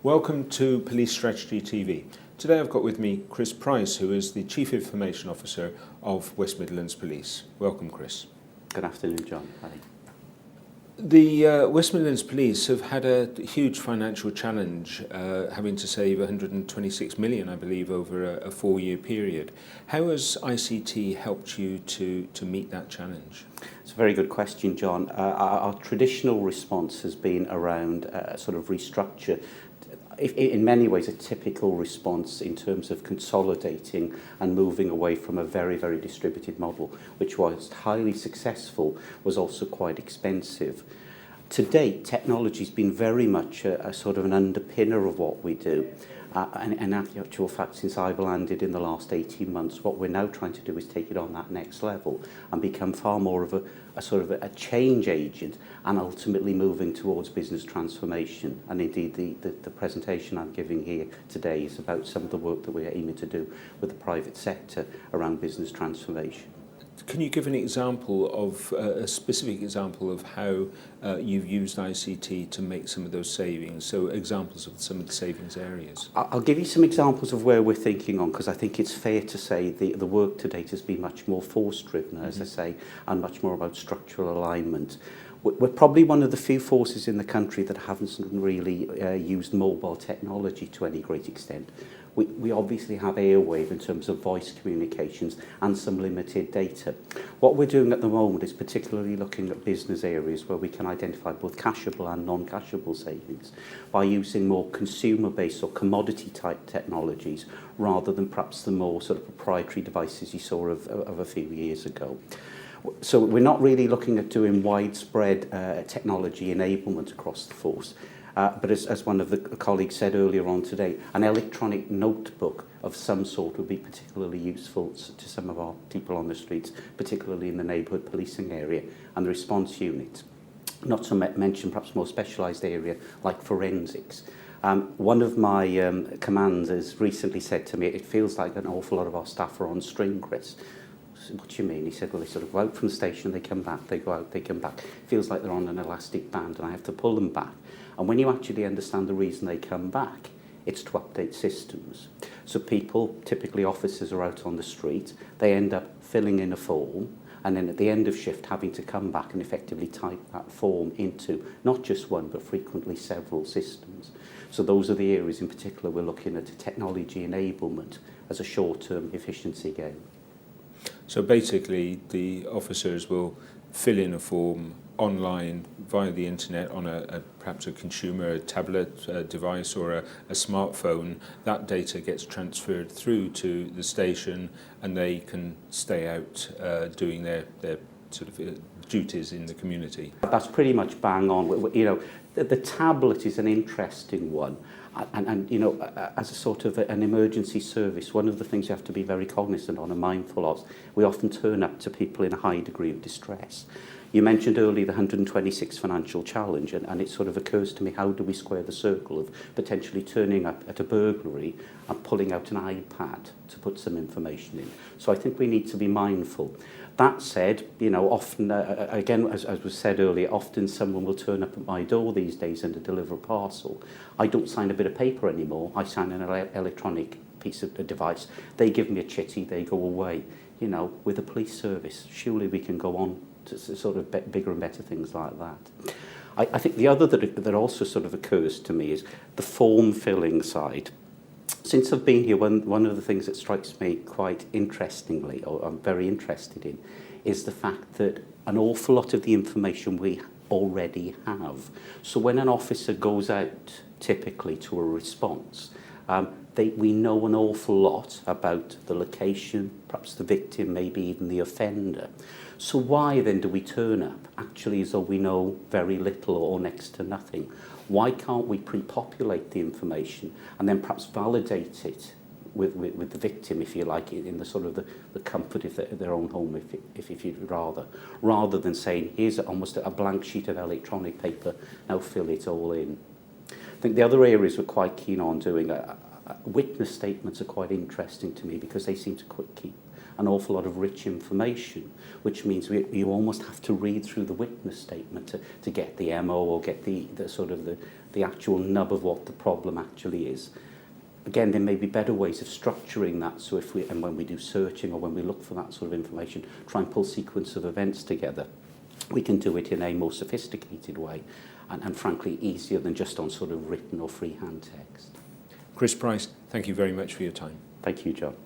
Welcome to Police Strategy TV. Today I've got with me Chris Price, who is the Chief Information Officer of West Midlands Police. Welcome, Chris. Good afternoon, John. Hi. The West Midlands Police have had a huge financial challenge, having to save 126 million, I believe, over a 4-year period. How has ICT helped you to meet that challenge? It's a very good question, John. Our traditional response has been around sort of restructure. In many ways, a typical response in terms of consolidating and moving away from a very, very distributed model, which was highly successful, was also quite expensive. To date, technology has been very much a sort of an underpinner of what we do. And in actual fact, since I've landed in the last 18 months, what we're now trying to do is take it on that next level and become far more of a sort of a change agent and ultimately moving towards business transformation. And indeed, the presentation I'm giving here today is about some of the work that we're aiming to do with the private sector around business transformation. Can you give an example of a specific example of how you've used ICT to make some of those savings? So examples of some of the savings areas. I'll give you some examples of where we're thinking on, because I think it's fair to say the work to date has been much more force-driven, as I say, and much more about structural alignment. We're probably one of the few forces in the country that haven't really used mobile technology to any great extent. We obviously have airwave in terms of voice communications and some limited data. What we're doing at the moment is particularly looking at business areas where we can identify both cashable and non-cashable savings by using more consumer-based or commodity-type technologies rather than perhaps the more sort of proprietary devices you saw of a few years ago. So we're not really looking at doing widespread technology enablement across the force. But as one of the colleagues said earlier on today, an electronic notebook of some sort would be particularly useful to some of our people on the streets, particularly in the neighbourhood policing area and the response units. Not to mention perhaps more specialised area like forensics. One of my commanders recently said to me, it feels like an awful lot of our staff are on string, Chris. What do you mean? He said, well, they sort of go out from the station, they come back, they go out, they come back. Feels like they're on an elastic band and I have to pull them back. And when you actually understand the reason they come back, it's to update systems. So people, typically officers, are out on the street, they end up filling in a form, and then at the end of shift having to come back and effectively type that form into not just one, but frequently several systems. So those are the areas in particular we're looking at technology enablement as a short-term efficiency gain. So basically, the officers will fill in a form online via the internet on perhaps a consumer tablet device or a smartphone. That data gets transferred through to the station and they can stay out doing their sort of duties in the community. That's pretty much bang on. You know, the tablet is an interesting one. And you know, as a sort of an emergency service, one of the things you have to be very cognizant on and mindful of, we often turn up to people in a high degree of distress. You mentioned earlier the 126 financial challenge, and it sort of occurs to me, how do we square the circle of potentially turning up at a burglary and pulling out an iPad to put some information in? So I think we need to be mindful. That said, you know, often, again, as was said earlier, often someone will turn up at my door these days and deliver a parcel. I don't sign a bit of paper anymore. I sign an electronic piece of a device. They give me a chitty, they go away. You know, with a police service, surely we can go on to sort of bigger and better things like that. I think the other that also sort of occurs to me is the form filling side. Since I've been here, one of the things that strikes me quite interestingly, or I'm very interested in, is the fact that an awful lot of the information we already have. So when an officer goes out, typically to a response, we know an awful lot about the location, perhaps the victim, maybe even the offender. So why then do we turn up actually as though we know very little or next to nothing? Why can't we pre-populate the information and then perhaps validate it with the victim, if you like, in the sort of the comfort of their own home, if you'd rather than saying, here's almost a blank sheet of electronic paper, now fill it all in. I think the other areas we're quite keen on doing, witness statements are quite interesting to me because they seem to keep an awful lot of rich information, which means you almost have to read through the witness statement to get the MO or get the sort of the actual nub of what the problem actually is. Again, there may be better ways of structuring that, so and when we do searching or when we look for that sort of information, try and pull sequence of events together, we can do it in a more sophisticated way and frankly easier than just on sort of written or freehand text. Chris Price, thank you very much for your time. Thank you, John.